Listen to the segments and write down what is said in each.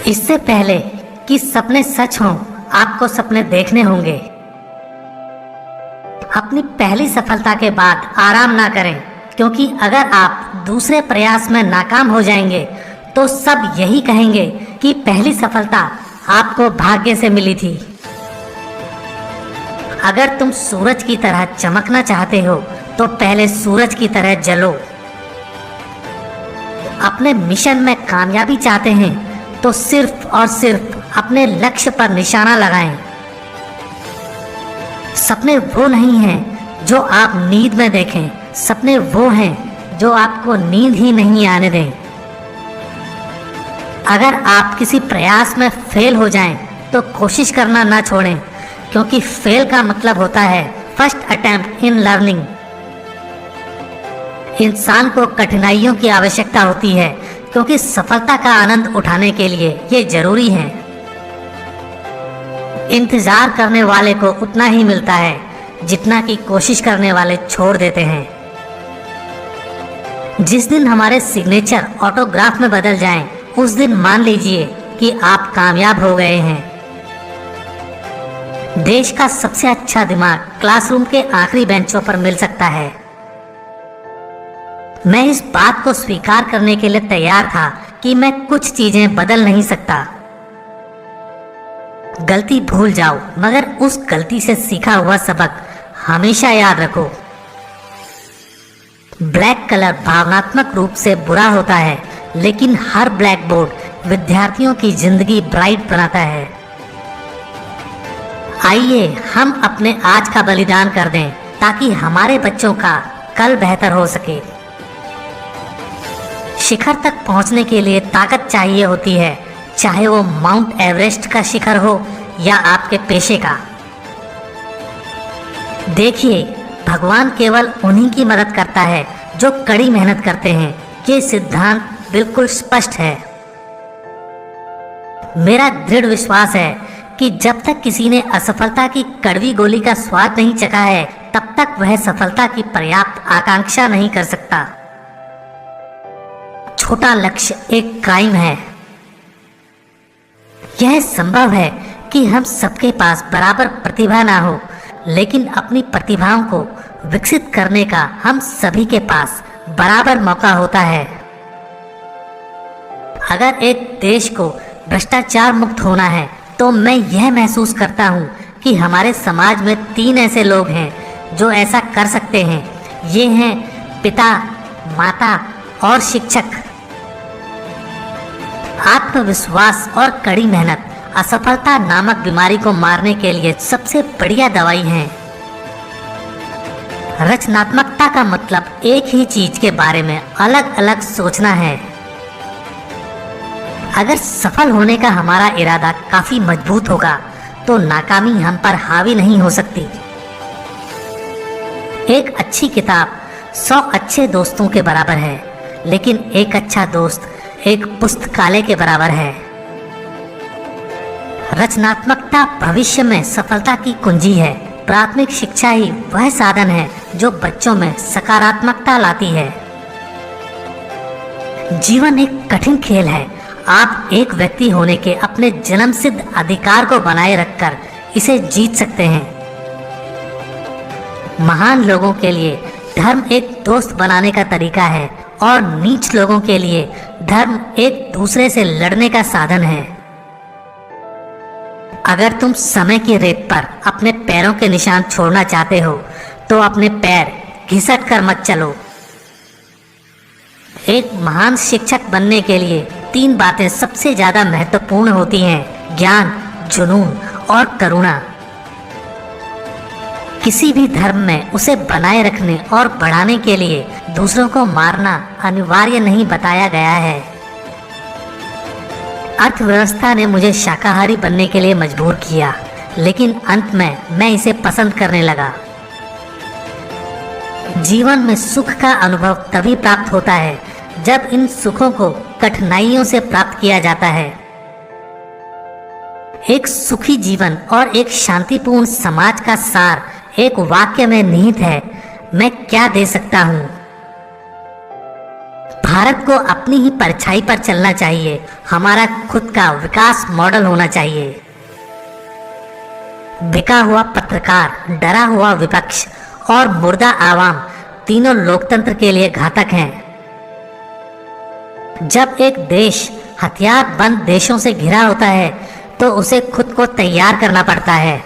इससे पहले कि सपने सच हों, आपको सपने देखने होंगे। अपनी पहली सफलता के बाद आराम ना करें, क्योंकि अगर आप दूसरे प्रयास में नाकाम हो जाएंगे तो सब यही कहेंगे कि पहली सफलता आपको भाग्य से मिली थी। अगर तुम सूरज की तरह चमकना चाहते हो तो पहले सूरज की तरह जलो। अपने मिशन में कामयाबी चाहते हैं तो सिर्फ और सिर्फ अपने लक्ष्य पर निशाना लगाएं। सपने वो नहीं हैं जो आप नींद में देखें, सपने वो हैं जो आपको नींद ही नहीं आने दें। अगर आप किसी प्रयास में फेल हो जाएं तो कोशिश करना ना छोड़ें, क्योंकि फेल का मतलब होता है फर्स्ट अटेम्प्ट इन लर्निंग। इंसान को कठिनाइयों की आवश्यकता होती है, क्योंकि सफलता का आनंद उठाने के लिए ये जरूरी है। इंतजार करने वाले को उतना ही मिलता है जितना कि कोशिश करने वाले छोड़ देते हैं। जिस दिन हमारे सिग्नेचर ऑटोग्राफ में बदल जाएं, उस दिन मान लीजिए कि आप कामयाब हो गए हैं। देश का सबसे अच्छा दिमाग क्लासरूम के आखिरी बेंचों पर मिल सकता है। मैं इस बात को स्वीकार करने के लिए तैयार था कि मैं कुछ चीजें बदल नहीं सकता। गलती भूल जाओ, मगर उस गलती से सीखा हुआ सबक हमेशा याद रखो। ब्लैक कलर भावनात्मक रूप से बुरा होता है, लेकिन हर ब्लैक बोर्ड विद्यार्थियों की जिंदगी ब्राइट बनाता है। आइए हम अपने आज का बलिदान कर दें ताकि हमारे बच्चों का कल बेहतर हो सके। शिखर तक पहुंचने के लिए ताकत चाहिए होती है, चाहे वो माउंट एवरेस्ट का शिखर हो या आपके पेशे का। देखिए, भगवान केवल उन्हीं की मदद करता है जो कड़ी मेहनत करते हैं। ये सिद्धांत बिल्कुल स्पष्ट है। मेरा दृढ़ विश्वास है कि जब तक किसी ने असफलता की कड़वी गोली का स्वाद नहीं चखा है, तब तक वह सफलता की पर्याप्त आकांक्षा नहीं कर सकता। छोटा लक्ष्य एक क्राइम है। यह संभव है कि हम सबके पास बराबर प्रतिभा ना हो, लेकिन अपनी प्रतिभाओं को विकसित करने का हम सभी के पास बराबर मौका होता है। अगर एक देश को भ्रष्टाचार मुक्त होना है तो मैं यह महसूस करता हूँ कि हमारे समाज में 3 ऐसे लोग हैं जो ऐसा कर सकते हैं। ये हैं पिता, माता और शिक्षक। आत्मविश्वास और कड़ी मेहनत असफलता नामक बीमारी को मारने के लिए सबसे बढ़िया दवाई है। रचनात्मकता का मतलब एक ही चीज के बारे में अलग अलग सोचना है। अगर सफल होने का हमारा इरादा काफी मजबूत होगा तो नाकामी हम पर हावी नहीं हो सकती। एक अच्छी किताब 100 अच्छे दोस्तों के बराबर है, लेकिन एक अच्छा दोस्त एक पुस्तकालय के बराबर है। रचनात्मकता भविष्य में सफलता की कुंजी है। प्राथमिक शिक्षा ही वह साधन है जो बच्चों में सकारात्मकता लाती है। जीवन एक कठिन खेल है। आप एक व्यक्ति होने के अपने जन्मसिद्ध अधिकार को बनाए रखकर इसे जीत सकते हैं। महान लोगों के लिए धर्म एक दोस्त बनाने का तरीका है, और नीच लोगों के लिए धर्म एक दूसरे से लड़ने का साधन है। अगर तुम समय की रेत पर अपने पैरों के निशान छोड़ना चाहते हो तो अपने पैर घिसट कर मत चलो। एक महान शिक्षक बनने के लिए 3 बातें सबसे ज्यादा महत्वपूर्ण होती हैं: ज्ञान, जुनून और करुणा। किसी भी धर्म में उसे बनाए रखने और बढ़ाने के लिए दूसरों को मारना अनिवार्य नहीं बताया गया है। अर्थव्यवस्था ने मुझे शाकाहारी बनने के लिए मजबूर किया, लेकिन अंत में मैं इसे पसंद करने लगा। जीवन में सुख का अनुभव तभी प्राप्त होता है जब इन सुखों को कठिनाइयों से प्राप्त किया जाता है। एक सुखी जीवन और एक शांतिपूर्ण समाज का सार एक वाक्य में निहित है: मैं क्या दे सकता हूँ। भारत को अपनी ही परछाई पर चलना चाहिए। हमारा खुद का विकास मॉडल होना चाहिए। बिका हुआ पत्रकार, डरा हुआ विपक्ष और मुर्दा आवाम तीनों लोकतंत्र के लिए घातक हैं। जब एक देश हथियार बंद देशों से घिरा होता है तो उसे खुद को तैयार करना पड़ता है।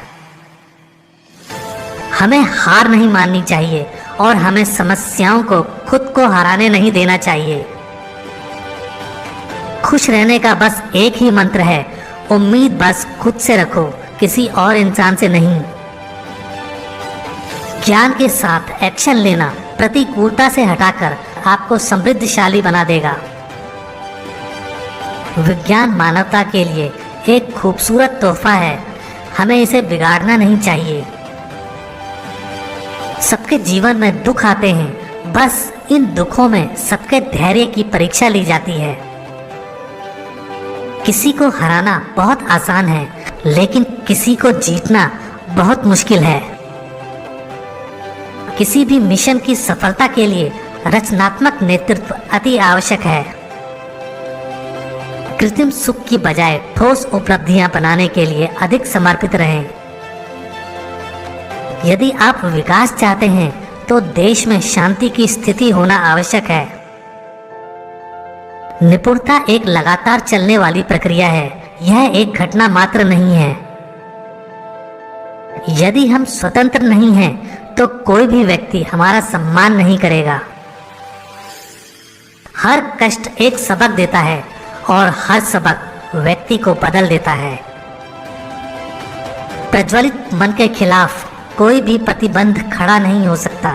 हमें हार नहीं माननी चाहिए और हमें समस्याओं को खुद को हराने नहीं देना चाहिए। खुश रहने का बस एक ही मंत्र है, उम्मीद बस खुद से रखो, किसी और इंसान से नहीं। ज्ञान के साथ एक्शन लेना प्रतिकूलता से हटाकर आपको समृद्धशाली बना देगा। विज्ञान मानवता के लिए एक खूबसूरत तोहफा है, हमें इसे बिगाड़ना नहीं चाहिए। सबके जीवन में दुख आते हैं, बस इन दुखों में सबके धैर्य की परीक्षा ली जाती है। किसी को हराना बहुत आसान है, लेकिन किसी को जीतना बहुत मुश्किल है। किसी भी मिशन की सफलता के लिए रचनात्मक नेतृत्व अति आवश्यक है। कृत्रिम सुख की बजाय ठोस उपलब्धियां बनाने के लिए अधिक समर्पित रहें। यदि आप विकास चाहते हैं तो देश में शांति की स्थिति होना आवश्यक है। निपुणता एक लगातार चलने वाली प्रक्रिया है, यह एक घटना मात्र नहीं है। यदि हम स्वतंत्र नहीं हैं तो कोई भी व्यक्ति हमारा सम्मान नहीं करेगा। हर कष्ट एक सबक देता है और हर सबक व्यक्ति को बदल देता है। प्रज्वलित मन के खिलाफ कोई भी प्रतिबंध खड़ा नहीं हो सकता।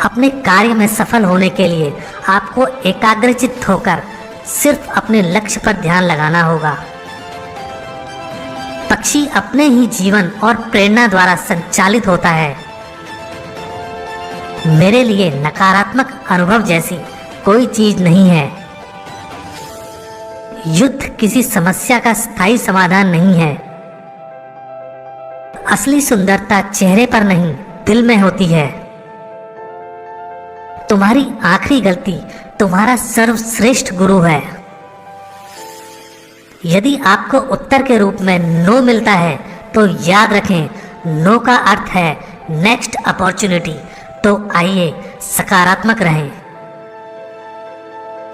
अपने कार्य में सफल होने के लिए आपको एकाग्रचित्त होकर सिर्फ अपने लक्ष्य पर ध्यान लगाना होगा। पक्षी अपने ही जीवन और प्रेरणा द्वारा संचालित होता है। मेरे लिए नकारात्मक अनुभव जैसी कोई चीज नहीं है। युद्ध किसी समस्या का स्थायी समाधान नहीं है। असली सुंदरता चेहरे पर नहीं, दिल में होती है। तुम्हारी आखिरी गलती तुम्हारा सर्वश्रेष्ठ गुरु है। यदि आपको उत्तर के रूप में नो मिलता है तो याद रखें, नो का अर्थ है नेक्स्ट अपॉर्चुनिटी। तो आइए सकारात्मक रहें।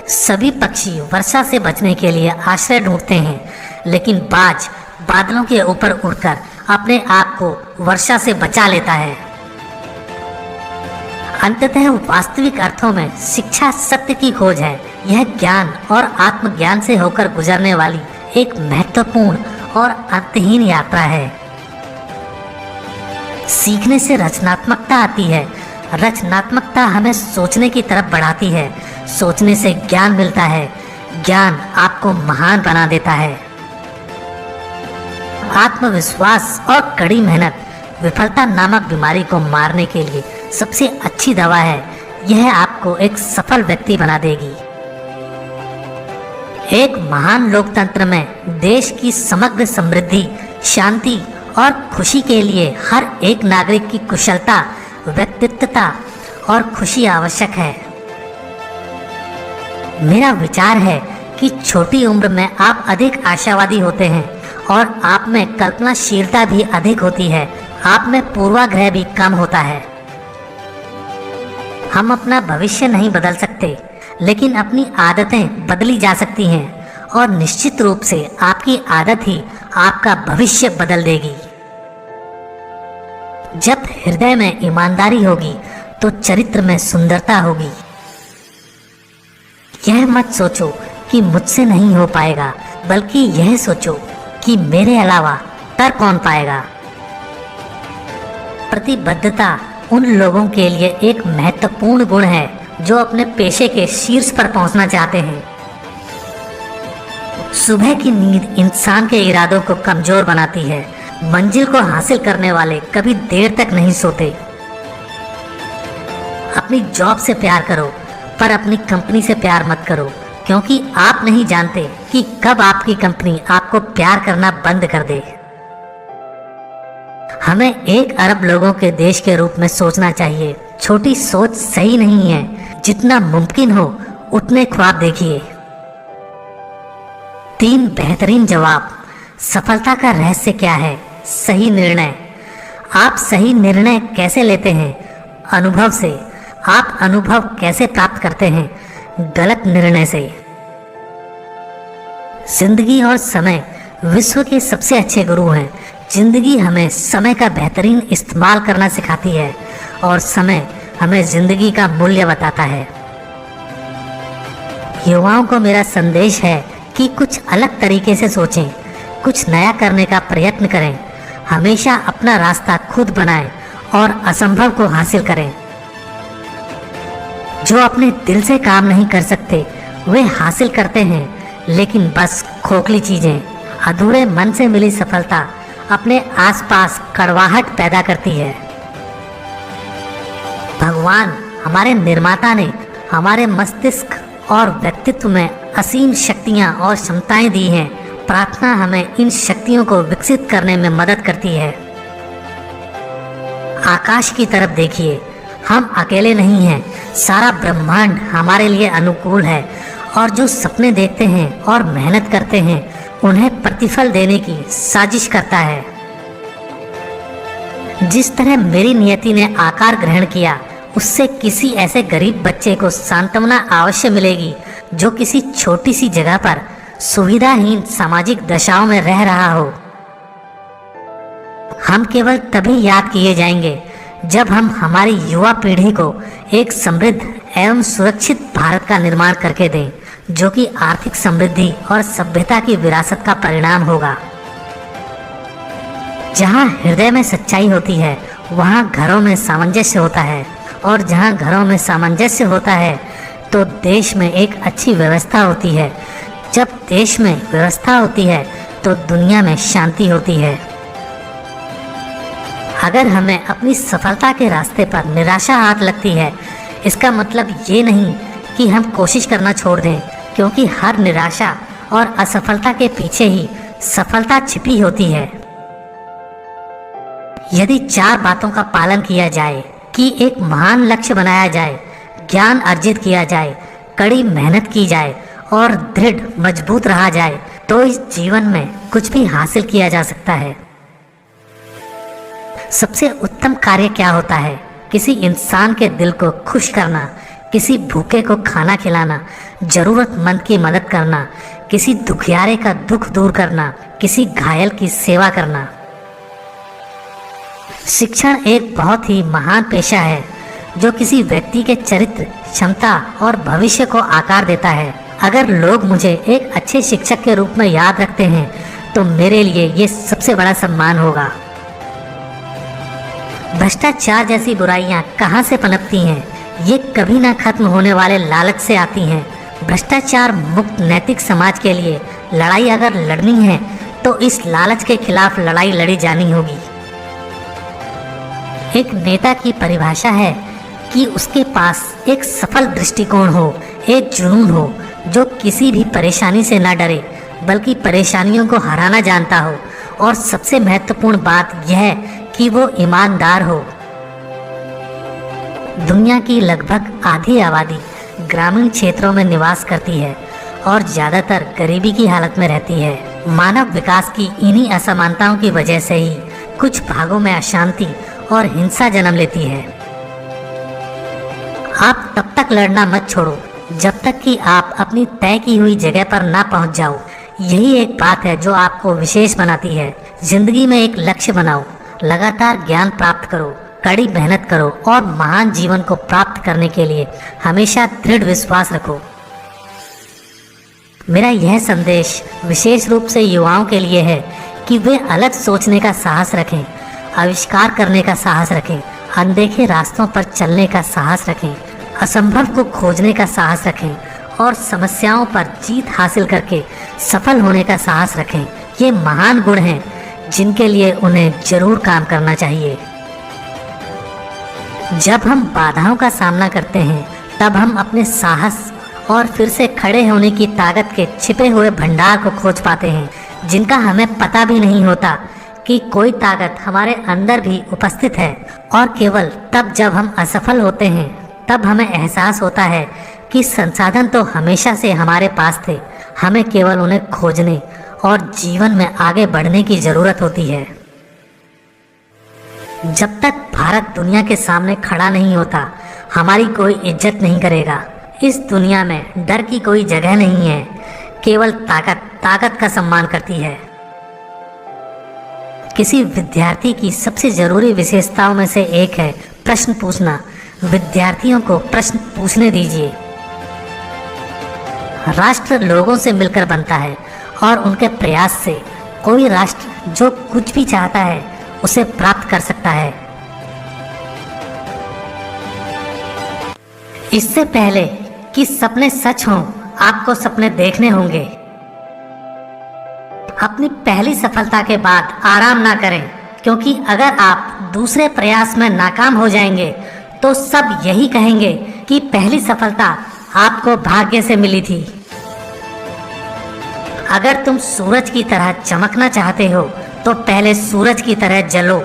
सभी पक्षी वर्षा से बचने के लिए आश्रय ढूंढते हैं, लेकिन बाज बादलों के ऊपर उड़कर अपने आप को वर्षा से बचा लेता है। अंततः वास्तविक अर्थों में शिक्षा सत्य की खोज है। यह ज्ञान और आत्मज्ञान से होकर गुजरने वाली एक महत्वपूर्ण और अंतहीन यात्रा है। सीखने से रचनात्मकता आती है। रचनात्मकता हमें सोचने की तरफ बढ़ाती है। सोचने से ज्ञान मिलता है। ज्ञान आपको महान बना देता है। आत्मविश्वास और कड़ी मेहनत विफलता नामक बीमारी को मारने के लिए सबसे अच्छी दवा है। यह आपको एक सफल व्यक्ति बना देगी। एक महान लोकतंत्र में देश की समग्र समृद्धि, शांति और खुशी के लिए हर एक नागरिक की कुशलता, व्यक्तित्वता और खुशी आवश्यक है। मेरा विचार है कि छोटी उम्र में आप अधिक आशावादी होते हैं और आप में कल्पनाशीलता भी अधिक होती है। आप में पूर्वाग्रह भी कम होता है। हम अपना भविष्य नहीं बदल सकते, लेकिन अपनी आदतें बदली जा सकती हैं और निश्चित रूप से आपकी आदत ही आपका भविष्य बदल देगी। जब हृदय में ईमानदारी होगी तो चरित्र में सुंदरता होगी। यह मत सोचो कि मुझसे नहीं हो पाएगा, बल्कि यह सोचो कि मेरे अलावा कर कौन पाएगा। प्रतिबद्धता उन लोगों के लिए एक महत्वपूर्ण गुण है जो अपने पेशे के शीर्ष पर पहुंचना चाहते हैं। सुबह की नींद इंसान के इरादों को कमजोर बनाती है। मंजिल को हासिल करने वाले कभी देर तक नहीं सोते। अपनी जॉब से प्यार करो, पर अपनी कंपनी से प्यार मत करो, क्योंकि आप नहीं जानते कि कब आपकी कंपनी आपको प्यार करना बंद कर दे। हमें 1 अरब लोगों के देश के रूप में सोचना चाहिए। छोटी सोच सही नहीं है। जितना मुमकिन हो उतने ख्वाब देखिए। 3 बेहतरीन जवाब। सफलता का रहस्य क्या है? सही निर्णय। आप सही निर्णय कैसे लेते हैं? अनुभव से। आप अनुभव कैसे प्राप्त करते हैं? गलत निर्णय से। जिंदगी और समय विश्व के सबसे अच्छे गुरु हैं। जिंदगी हमें समय का बेहतरीन इस्तेमाल करना सिखाती है और समय हमें जिंदगी का मूल्य बताता है। युवाओं को मेरा संदेश है कि कुछ अलग तरीके से सोचें, कुछ नया करने का प्रयत्न करें, हमेशा अपना रास्ता खुद बनाएं और असंभव को हासिल करें। जो अपने दिल से काम नहीं कर सकते वे हासिल करते हैं, लेकिन बस खोखली चीजें। अधूरे मन से मिली सफलता अपने आसपास कड़वाहट पैदा करती है। भगवान हमारे निर्माता ने हमारे मस्तिष्क और व्यक्तित्व में असीम शक्तियां और क्षमताएं दी हैं। प्रार्थना हमें इन शक्तियों को विकसित करने में मदद करती है। आकाश की तरफ देखिए, हम अकेले नहीं हैं। सारा ब्रह्मांड हमारे लिए अनुकूल है और जो सपने देखते हैं और मेहनत करते हैं उन्हें प्रतिफल देने की साजिश करता है। जिस तरह मेरी नियति ने आकार ग्रहण किया, उससे किसी ऐसे गरीब बच्चे को सांत्वना अवश्य मिलेगी जो किसी छोटी सी जगह पर सुविधाहीन सामाजिक दशाओं में रह रहा हो। हम केवल तभी याद किए जाएंगे जब हम हमारी युवा पीढ़ी को एक समृद्ध एवं सुरक्षित भारत का निर्माण करके दें, जो कि आर्थिक समृद्धि और सभ्यता की विरासत का परिणाम होगा। जहाँ हृदय में सच्चाई होती है वहाँ घरों में सामंजस्य होता है, और जहाँ घरों में सामंजस्य होता है तो देश में एक अच्छी व्यवस्था होती है। जब देश में व्यवस्था होती है तो दुनिया में शांति होती है। अगर हमें अपनी सफलता के रास्ते पर निराशा हाथ लगती है, इसका मतलब ये नहीं कि हम कोशिश करना छोड़ दें, क्योंकि हर निराशा और असफलता के पीछे ही सफलता छिपी होती है। यदि 4 बातों का पालन किया जाए कि एक महान लक्ष्य बनाया जाए, ज्ञान अर्जित किया जाए, कड़ी मेहनत की जाए और दृढ़ मजबूत रहा जाए, तो इस जीवन में कुछ भी हासिल किया जा सकता है। सबसे उत्तम कार्य क्या होता है? किसी इंसान के दिल को खुश करना, किसी भूखे को खाना खिलाना, जरूरतमंद की मदद करना, किसी दुखियारे का दुख दूर करना, किसी घायल की सेवा करना। शिक्षण एक बहुत ही महान पेशा है जो किसी व्यक्ति के चरित्र, क्षमता और भविष्य को आकार देता है। अगर लोग मुझे एक अच्छे शिक्षक के रूप में याद रखते हैं तो मेरे लिए ये सबसे बड़ा सम्मान होगा। भ्रष्टाचार जैसी बुराइयां कहाँ से पनपती हैं? ये कभी ना खत्म होने वाले लालच से आती हैं। भ्रष्टाचार मुक्त नैतिक समाज के लिए लड़ाई अगर लड़नी है तो इस लालच के खिलाफ लड़ाई लड़ी जानी होगी। एक नेता की परिभाषा है कि उसके पास एक सफल दृष्टिकोण हो, एक जुनून हो जो किसी भी परेशानी से ना डरे बल्कि परेशानियों को हराना जानता हो, और सबसे महत्वपूर्ण बात यह है कि वो ईमानदार हो। दुनिया की लगभग आधी आबादी ग्रामीण क्षेत्रों में निवास करती है और ज़्यादातर गरीबी की हालत में रहती है। मानव विकास की इन्हीं असमानताओं की वजह से ही कुछ भागों में अशांति और हिंसा जन्म लेती है। आप तब तक लड़ना मत छोड़ो जब तक कि आप अपनी तय की हुई जगह पर ना पहुंच जाओ। यही एक बात है जो आपको विशेष बनाती है। जिंदगी में एक लक्ष्य बनाओ, लगातार ज्ञान प्राप्त करो, कड़ी मेहनत करो और महान जीवन को प्राप्त करने के लिए हमेशा दृढ़ विश्वास रखो। मेरा यह संदेश विशेष रूप से युवाओं के लिए है कि वे अलग सोचने का साहस रखें, आविष्कार करने का साहस रखें, अनदेखे रास्तों पर चलने का साहस रखें, असंभव को खोजने का साहस रखें और समस्याओं पर जीत हासिल करके सफल होने का साहस रखें। ये महान गुण हैं जिनके लिए उन्हें जरूर काम करना चाहिए। जब हम बाधाओं का सामना करते हैं तब हम अपने साहस और फिर से खड़े होने की ताकत के छिपे हुए भंडार को खोज पाते हैं, जिनका हमें पता भी नहीं होता कि कोई ताकत हमारे अंदर भी उपस्थित है। और केवल तब जब हम असफल होते हैं तब हमें एहसास होता है कि संसाधन तो हमेशा से हमारे पास थे, हमें केवल उन्हें खोजने और जीवन में आगे बढ़ने की जरूरत होती है। जब तक भारत दुनिया के सामने खड़ा नहीं होता, हमारी कोई इज्जत नहीं करेगा। इस दुनिया में डर की कोई जगह नहीं है, केवल ताकत का सम्मान करती है। किसी विद्यार्थी की सबसे जरूरी विशेषताओं में से एक है प्रश्न पूछना। विद्यार्थियों को प्रश्न पूछने दीजिए। राष्ट्र लोगों से मिलकर बनता है और उनके प्रयास से कोई राष्ट्र जो कुछ भी चाहता है उसे प्राप्त कर सकता है। इससे पहले कि सपने सच हों, आपको सपने देखने होंगे। अपनी पहली सफलता के बाद आराम ना करें, क्योंकि अगर आप दूसरे प्रयास में नाकाम हो जाएंगे तो सब यही कहेंगे कि पहली सफलता आपको भाग्य से मिली थी। अगर तुम सूरज की तरह चमकना चाहते हो तो पहले सूरज की तरह जलो।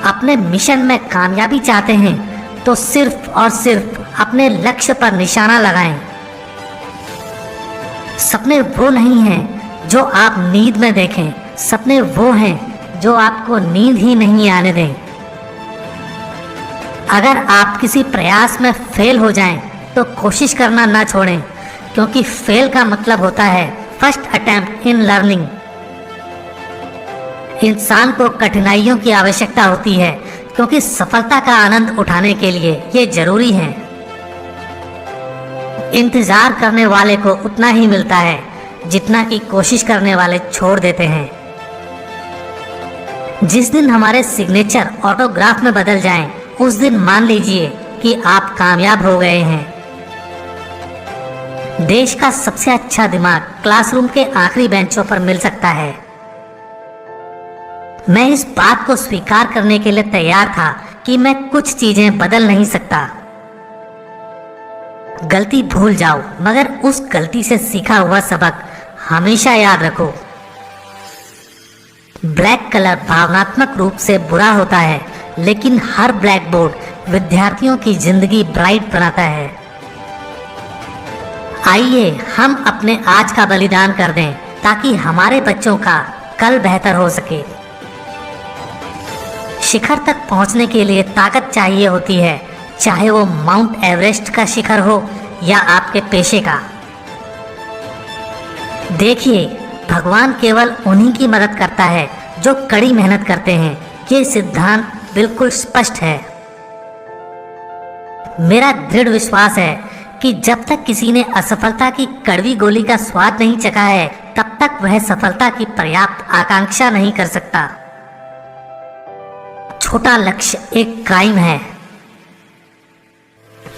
अपने मिशन में कामयाबी चाहते हैं तो सिर्फ और सिर्फ अपने लक्ष्य पर निशाना लगाएं। सपने वो नहीं हैं जो आप नींद में देखें, सपने वो हैं जो आपको नींद ही नहीं आने दें। अगर आप किसी प्रयास में फेल हो जाएं तो कोशिश करना ना छोड़ें, क्योंकि फेल का मतलब होता है फर्स्ट अटेम्प्ट इन लर्निंग। इंसान को कठिनाइयों की आवश्यकता होती है, क्योंकि सफलता का आनंद उठाने के लिए ये जरूरी है। इंतजार करने वाले को उतना ही मिलता है जितना कि कोशिश करने वाले छोड़ देते हैं। जिस दिन हमारे सिग्नेचर ऑटोग्राफ में बदल जाएं, उस दिन मान लीजिए कि आप कामयाब हो गए हैं। देश का सबसे अच्छा दिमाग क्लासरूम के आखिरी बेंचों पर मिल सकता है। मैं इस बात को स्वीकार करने के लिए तैयार था कि मैं कुछ चीजें बदल नहीं सकता। गलती भूल जाओ, मगर उस गलती से सीखा हुआ सबक हमेशा याद रखो। ब्लैक कलर भावनात्मक रूप से बुरा होता है, लेकिन हर ब्लैक बोर्ड विद्यार्थियों की जिंदगी ब्राइट बनाता है। आइए हम अपने आज का बलिदान कर दें ताकि हमारे बच्चों का कल बेहतर हो सके। शिखर तक पहुंचने के लिए ताकत चाहिए होती है, चाहे वो माउंट एवरेस्ट का शिखर हो या आपके पेशे का। देखिए, भगवान केवल उन्हीं की मदद करता है जो कड़ी मेहनत करते हैं। ये सिद्धांत बिल्कुल स्पष्ट है। मेरा दृढ़ विश्वास है कि जब तक किसी ने असफलता की कड़वी गोली का स्वाद नहीं चखा है, तब तक वह सफलता की पर्याप्त आकांक्षा नहीं कर सकता। छोटा लक्ष्य एक क्राइम है।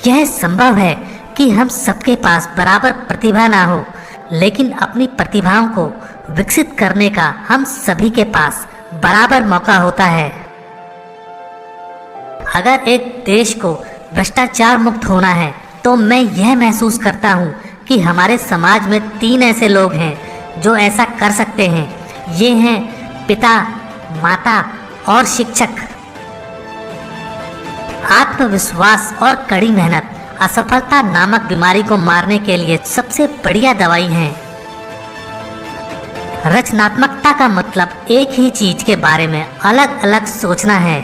यह संभव है कि हम सबके पास बराबर प्रतिभा ना हो, लेकिन अपनी प्रतिभाओं को विकसित करने का हम सभी के पास बराबर मौका होता है। अगर एक देश को भ्रष्टाचार मुक्त होना है तो मैं यह महसूस करता हूँ कि हमारे समाज में 3 ऐसे लोग हैं जो ऐसा कर सकते हैं। ये हैं पिता, माता और शिक्षक। आत्मविश्वास और कड़ी मेहनत असफलता नामक बीमारी को मारने के लिए सबसे बढ़िया दवाई है। रचनात्मकता का मतलब एक ही चीज के बारे में अलग अलग सोचना है।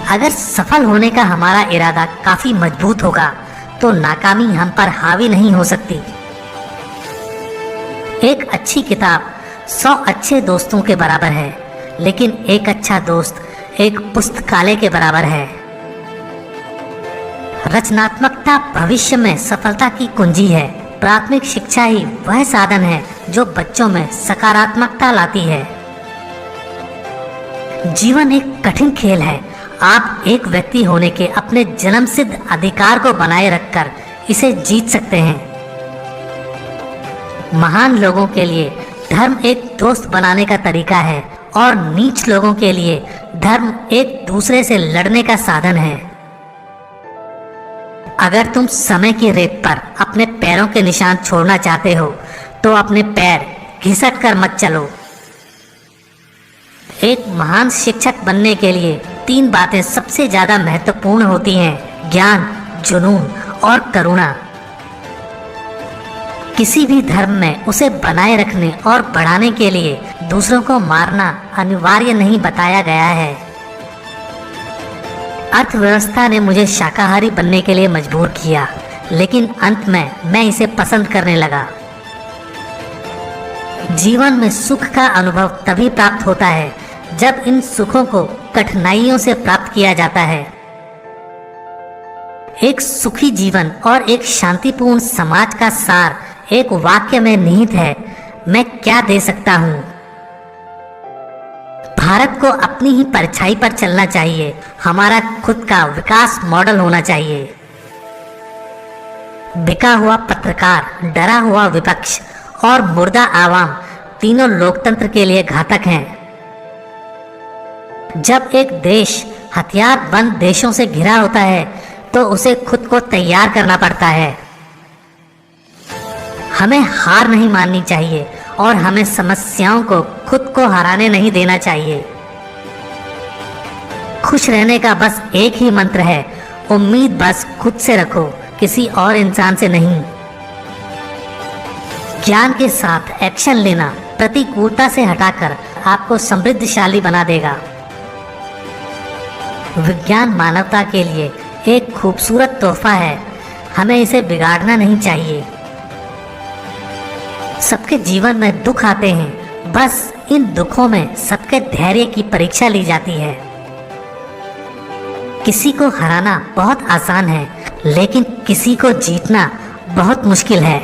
अगर सफल होने का हमारा इरादा काफी मजबूत होगा तो नाकामी हम पर हावी नहीं हो सकती। एक अच्छी किताब 100 अच्छे दोस्तों के बराबर है, लेकिन एक अच्छा दोस्त एक पुस्तकालय के बराबर है। रचनात्मकता भविष्य में सफलता की कुंजी है। प्राथमिक शिक्षा ही वह साधन है जो बच्चों में सकारात्मकता लाती है। जीवन एक कठिन खेल है। आप एक व्यक्ति होने के अपने जन्मसिद्ध अधिकार को बनाए रखकर इसे जीत सकते हैं। महान लोगों के लिए धर्म एक दोस्त बनाने का तरीका है और नीच लोगों के लिए धर्म एक दूसरे से लड़ने का साधन है। अगर तुम समय की रेत पर अपने पैरों के निशान छोड़ना चाहते हो तो अपने पैर घिसट कर मत चलो। एक महान शिक्षक बनने के लिए तीन बातें सबसे ज्यादा महत्वपूर्ण होती हैं: ज्ञान, जुनून और करुणा। किसी भी धर्म में उसे बनाए रखने और बढ़ाने के लिए दूसरों को मारना अनिवार्य नहीं बताया गया है। अर्थव्यवस्था ने मुझे शाकाहारी बनने के लिए मजबूर किया, लेकिन अंत में मैं इसे पसंद करने लगा। जीवन में सुख का अनुभव तभी प्राप्त होता है जब इन सुखों को कठिनाइयों से प्राप्त किया जाता है। एक सुखी जीवन और एक शांतिपूर्ण समाज का सार एक वाक्य में निहित है: मैं क्या दे सकता हूँ। भारत को अपनी ही परछाई पर चलना चाहिए। हमारा खुद का विकास मॉडल होना चाहिए। बिका हुआ पत्रकार, डरा हुआ विपक्ष और मुर्दा आवाम तीनों लोकतंत्र के लिए घातक हैं। जब एक देश हथियार बंद देशों से घिरा होता है तो उसे खुद को तैयार करना पड़ता है। हमें हार नहीं माननी चाहिए और हमें समस्याओं को खुद को हराने नहीं देना चाहिए। खुश रहने का बस एक ही मंत्र है: उम्मीद बस खुद से रखो, किसी और इंसान से नहीं। ज्ञान के साथ एक्शन लेना प्रतिकूलता से हटाकर आपको समृद्धशाली बना देगा। विज्ञान मानवता के लिए एक खूबसूरत तोहफा है, हमें इसे बिगाड़ना नहीं चाहिए। सबके जीवन में दुख आते हैं, बस इन दुखों में सबके धैर्य की परीक्षा ली जाती है। किसी को हराना बहुत आसान है, लेकिन किसी को जीतना बहुत मुश्किल है।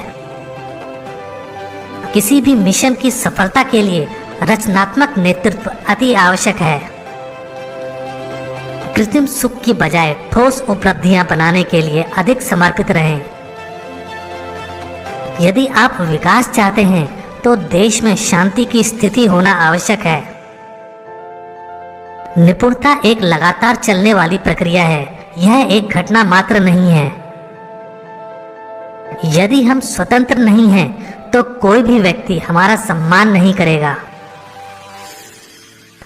किसी भी मिशन की सफलता के लिए रचनात्मक नेतृत्व अति आवश्यक है। कृत्रिम सुख की बजाय ठोस उपलब्धियां बनाने के लिए अधिक समर्पित रहें। यदि आप विकास चाहते हैं तो देश में शांति की स्थिति होना आवश्यक है। निपुणता एक लगातार चलने वाली प्रक्रिया है, यह एक घटना मात्र नहीं है। यदि हम स्वतंत्र नहीं हैं तो कोई भी व्यक्ति हमारा सम्मान नहीं करेगा।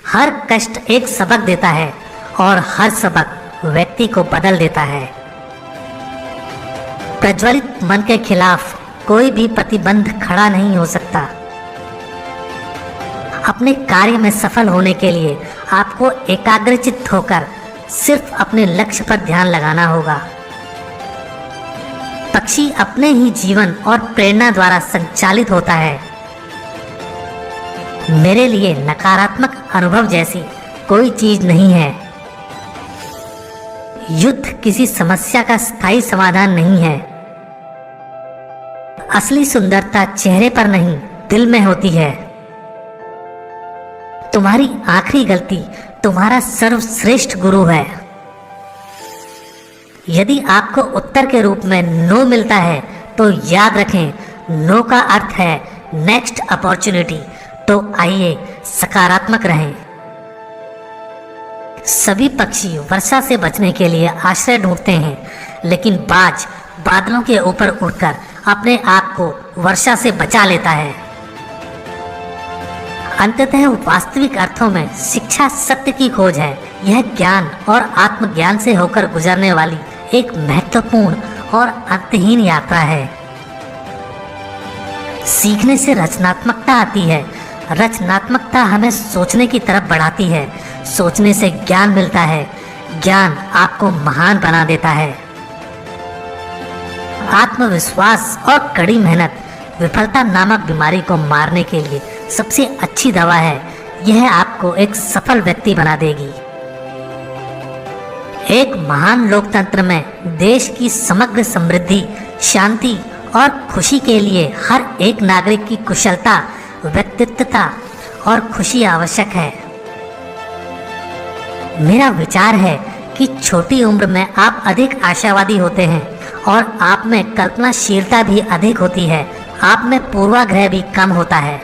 हर कष्ट एक सबक देता है और हर सबक व्यक्ति को बदल देता है। प्रज्वलित मन के खिलाफ कोई भी प्रतिबंध खड़ा नहीं हो सकता। अपने कार्य में सफल होने के लिए आपको एकाग्रचित्त होकर सिर्फ अपने लक्ष्य पर ध्यान लगाना होगा। पक्षी अपने ही जीवन और प्रेरणा द्वारा संचालित होता है। मेरे लिए नकारात्मक अनुभव जैसी कोई चीज नहीं है। युद्ध किसी समस्या का स्थायी समाधान नहीं है। असली सुंदरता चेहरे पर नहीं, दिल में होती है। तुम्हारी आखिरी गलती तुम्हारा सर्वश्रेष्ठ गुरु है। यदि आपको उत्तर के रूप में नो मिलता है तो याद रखें, नो का अर्थ है नेक्स्ट अपॉर्चुनिटी। तो आइए सकारात्मक रहें। सभी पक्षी वर्षा से बचने के लिए आश्रय ढूंढते हैं, लेकिन बाज बादलों के ऊपर उड़कर अपने आप को वर्षा से बचा लेता है। अंततः वास्तविक अर्थों में शिक्षा सत्य की खोज है। यह ज्ञान और आत्मज्ञान से होकर गुजरने वाली एक महत्वपूर्ण और अंतहीन यात्रा है। सीखने से रचनात्मकता आती है। रचनात्मकता हमें सोचने की तरफ बढ़ाती है। सोचने से ज्ञान मिलता है। ज्ञान आपको महान बना देता है। आत्मविश्वास और कड़ी मेहनत विफलता नामक बीमारी को मारने के लिए सबसे अच्छी दवा है। यह आपको एक सफल व्यक्ति बना देगी। एक महान लोकतंत्र में देश की समग्र समृद्धि, शांति और खुशी के लिए हर एक नागरिक की कुशलता, व्यक्तित्वता और खुशी आवश्यक है। मेरा विचार है कि छोटी उम्र में आप अधिक आशावादी होते हैं और आप में कल्पनाशीलता भी अधिक होती है। आप में पूर्वाग्रह भी कम होता है।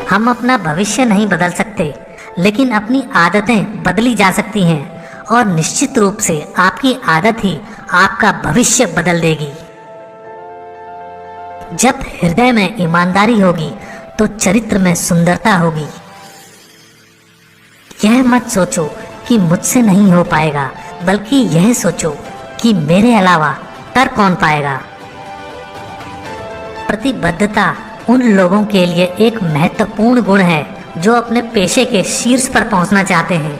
हम अपना भविष्य नहीं बदल सकते, लेकिन अपनी आदतें बदली जा सकती हैं और निश्चित रूप से आपकी आदत ही आपका भविष्य बदल देगी। जब हृदय में ईमानदारी होगी तो चरित्र में सुंदरता होगी। यह मत सोचो कि मुझसे नहीं हो पाएगा, बल्कि यह सोचो कि मेरे अलावा कर कौन पाएगा। प्रतिबद्धता उन लोगों के लिए एक महत्वपूर्ण गुण है जो अपने पेशे के शीर्ष पर पहुंचना चाहते हैं।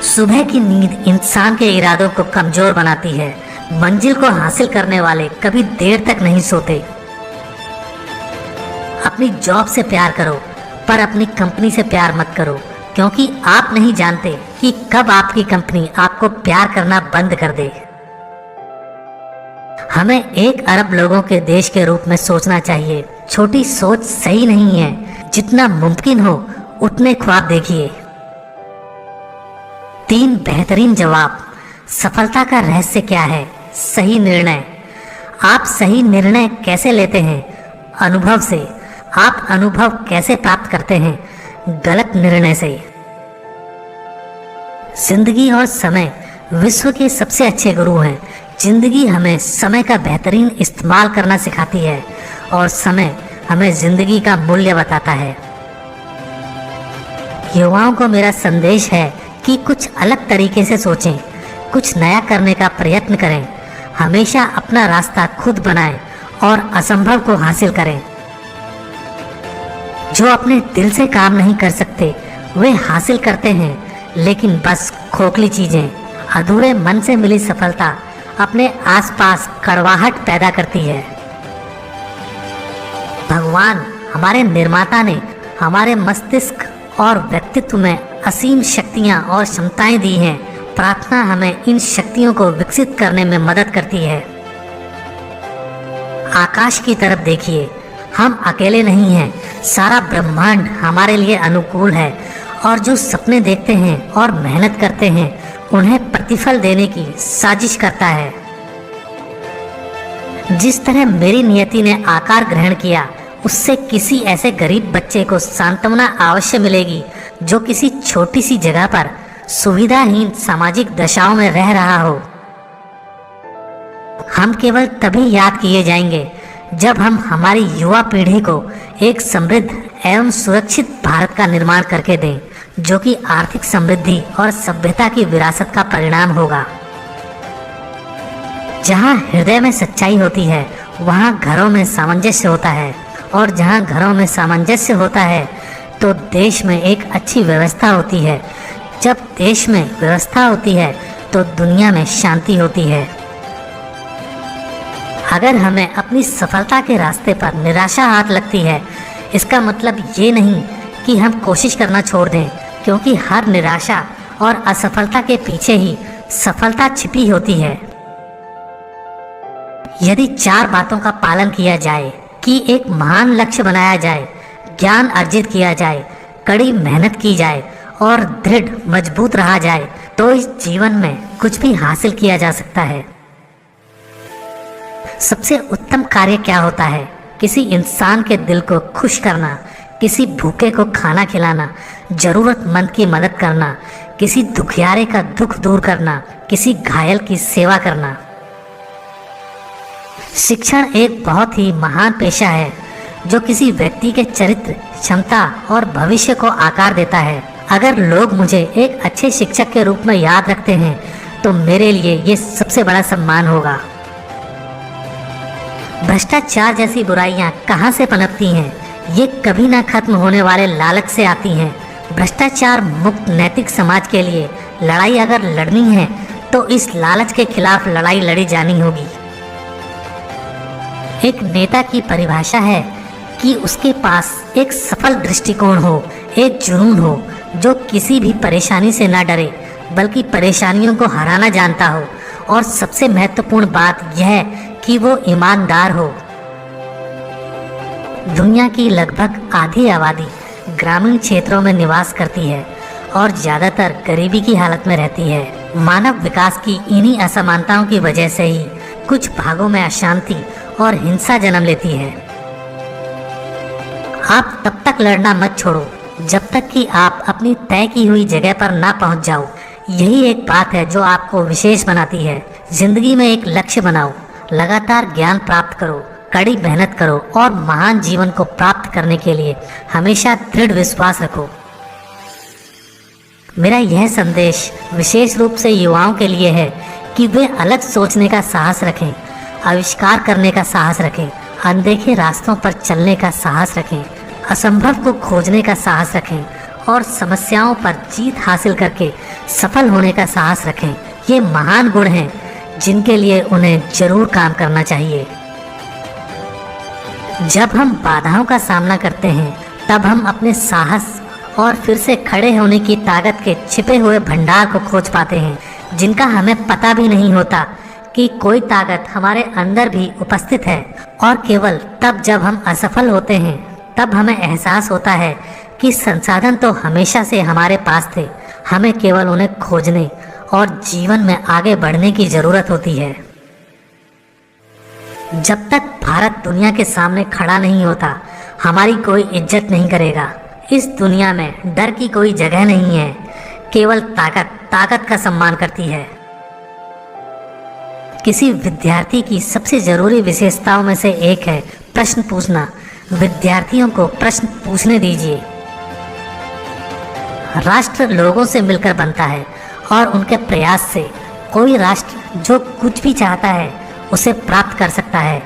सुबह की नींद इंसान के इरादों को कमजोर बनाती है। मंजिल को हासिल करने वाले कभी देर तक नहीं सोते। अपनी जॉब से प्यार करो, पर अपनी कंपनी से प्यार मत करो, क्योंकि आप नहीं जानते कि कब आपकी कंपनी आपको प्यार करना बंद कर दे। हमें 1 अरब लोगों के देश के रूप में सोचना चाहिए। छोटी सोच सही नहीं है, जितना मुमकिन हो उतने ख्वाब देखिए। 3 बेहतरीन जवाब। सफलता का रहस्य क्या है? सही निर्णय। आप सही निर्णय कैसे लेते हैं? अनुभव से। आप अनुभव कैसे प्राप्त करते हैं? गलत निर्णय से। जिंदगी और समय विश्व के सबसे अच्छे गुरु हैं। जिंदगी हमें समय का बेहतरीन इस्तेमाल करना सिखाती है और समय हमें जिंदगी का मूल्य बताता है। युवाओं को मेरा संदेश है कि कुछ अलग तरीके से सोचें, कुछ नया करने का प्रयत्न करें, हमेशा अपना रास्ता खुद बनाएं और असंभव को हासिल करें। जो अपने दिल से काम नहीं कर सकते वे हासिल करते हैं, लेकिन बस खोखली चीजें। अधूरे मन से मिली सफलता अपने आसपास कड़वाहट पैदा करती है। भगवान हमारे निर्माता ने हमारे मस्तिष्क और व्यक्तित्व में असीम शक्तियां और क्षमताएं दी हैं। प्रार्थना हमें इन शक्तियों को विकसित करने में मदद करती है। आकाश की तरफ देखिए, हम अकेले नहीं हैं। सारा ब्रह्मांड हमारे लिए अनुकूल है और जो सपने देखते हैं और मेहनत करते हैं उन्हें प्रतिफल देने की साजिश करता है। जिस तरह मेरी नियति ने आकार ग्रहण किया, उससे किसी ऐसे गरीब बच्चे को सांत्वना अवश्य मिलेगी जो किसी छोटी सी जगह पर सुविधाहीन सामाजिक दशाओं में रह रहा हो। हम केवल तभी याद किए जाएंगे जब हम हमारी युवा पीढ़ी को एक समृद्ध एवं सुरक्षित भारत का निर्माण करके दें, जो कि आर्थिक समृद्धि और सभ्यता की विरासत का परिणाम होगा। जहां हृदय में सच्चाई होती है वहां घरों में सामंजस्य होता है, और जहां घरों में सामंजस्य होता है तो देश में एक अच्छी व्यवस्था होती है। जब देश में व्यवस्था होती है तो दुनिया में शांति होती है। अगर हमें अपनी सफलता के रास्ते पर निराशा हाथ लगती है, इसका मतलब ये नहीं कि हम कोशिश करना छोड़ दें, क्योंकि हर निराशा और असफलता के पीछे ही सफलता छिपी होती है। यदि 4 बातों का पालन किया जाए कि एक महान लक्ष्य बनाया जाए, ज्ञान अर्जित किया जाए, कड़ी मेहनत की जाए और दृढ़ मजबूत रहा जाए, तो इस जीवन में कुछ भी हासिल किया जा सकता है। सबसे उत्तम कार्य क्या होता है? किसी इंसान के दिल को खुश करना, किसी भूखे को खाना खिलाना, जरूरतमंद की मदद करना, किसी दुखियारे का दुख दूर करना, किसी घायल की सेवा करना। शिक्षण एक बहुत ही महान पेशा है जो किसी व्यक्ति के चरित्र, क्षमता और भविष्य को आकार देता है। अगर लोग मुझे एक अच्छे शिक्षक के रूप में याद रखते हैं तो मेरे लिए ये सबसे बड़ा सम्मान होगा। भ्रष्टाचार जैसी बुराइयां कहां से पनपती हैं? ये कभी ना खत्म होने वाले लालच से आती हैं। भ्रष्टाचार मुक्त नैतिक समाज के लिए लड़ाई अगर लड़नी है तो इस लालच के खिलाफ लड़ाई लड़ी जानी होगी। एक नेता की परिभाषा है कि उसके पास एक सफल दृष्टिकोण हो, एक जुनून हो जो किसी भी परेशानी से ना डरे बल्कि परेशानियों को हराना जानता हो, और सबसे महत्वपूर्ण बात यह है कि वो ईमानदार हो। दुनिया की लगभग आधी आबादी ग्रामीण क्षेत्रों में निवास करती है और ज़्यादातर गरीबी की हालत में रहती है। मानव विकास की इन्हीं असमानताओं की वजह से ही कुछ भागों में अशांति और हिंसा जन्म लेती है। आप तब तक लड़ना मत छोड़ो जब तक कि आप अपनी तय की हुई जगह पर ना पहुंच जाओ। यही एक बात है जो आपको विशेष बनाती है। जिंदगी में एक लक्ष्य बनाओ, लगातार ज्ञान प्राप्त करो, कड़ी मेहनत करो और महान जीवन को प्राप्त करने के लिए हमेशा दृढ़ विश्वास रखो। मेरा यह संदेश विशेष रूप से युवाओं के लिए है कि वे अलग सोचने का साहस रखें, आविष्कार करने का साहस रखें, अनदेखे रास्तों पर चलने का साहस रखें, असंभव को खोजने का साहस रखें और समस्याओं पर जीत हासिल करके सफल होने का साहस रखें। ये महान गुण हैं जिनके लिए उन्हें जरूर काम करना चाहिए। जब हम बाधाओं का सामना करते हैं तब हम अपने साहस और फिर से खड़े होने की ताकत के छिपे हुए भंडार को खोज पाते हैं, जिनका हमें पता भी नहीं होता कि कोई ताकत हमारे अंदर भी उपस्थित है। और केवल तब जब हम असफल होते हैं तब हमें एहसास होता है कि संसाधन तो हमेशा से हमारे पास थे, हमें केवल उन्हें खोजने और जीवन में आगे बढ़ने की ज़रूरत होती है। जब तक भारत दुनिया के सामने खड़ा नहीं होता, हमारी कोई इज्जत नहीं करेगा। इस दुनिया में डर की कोई जगह नहीं है, केवल ताकत का सम्मान करती है। किसी विद्यार्थी की सबसे जरूरी विशेषताओं में से एक है प्रश्न पूछना। विद्यार्थियों को प्रश्न पूछने दीजिए। राष्ट्र लोगों से मिलकर बनता है और उनके प्रयास से कोई राष्ट्र जो कुछ भी चाहता है उसे प्राप्त कर सकता है।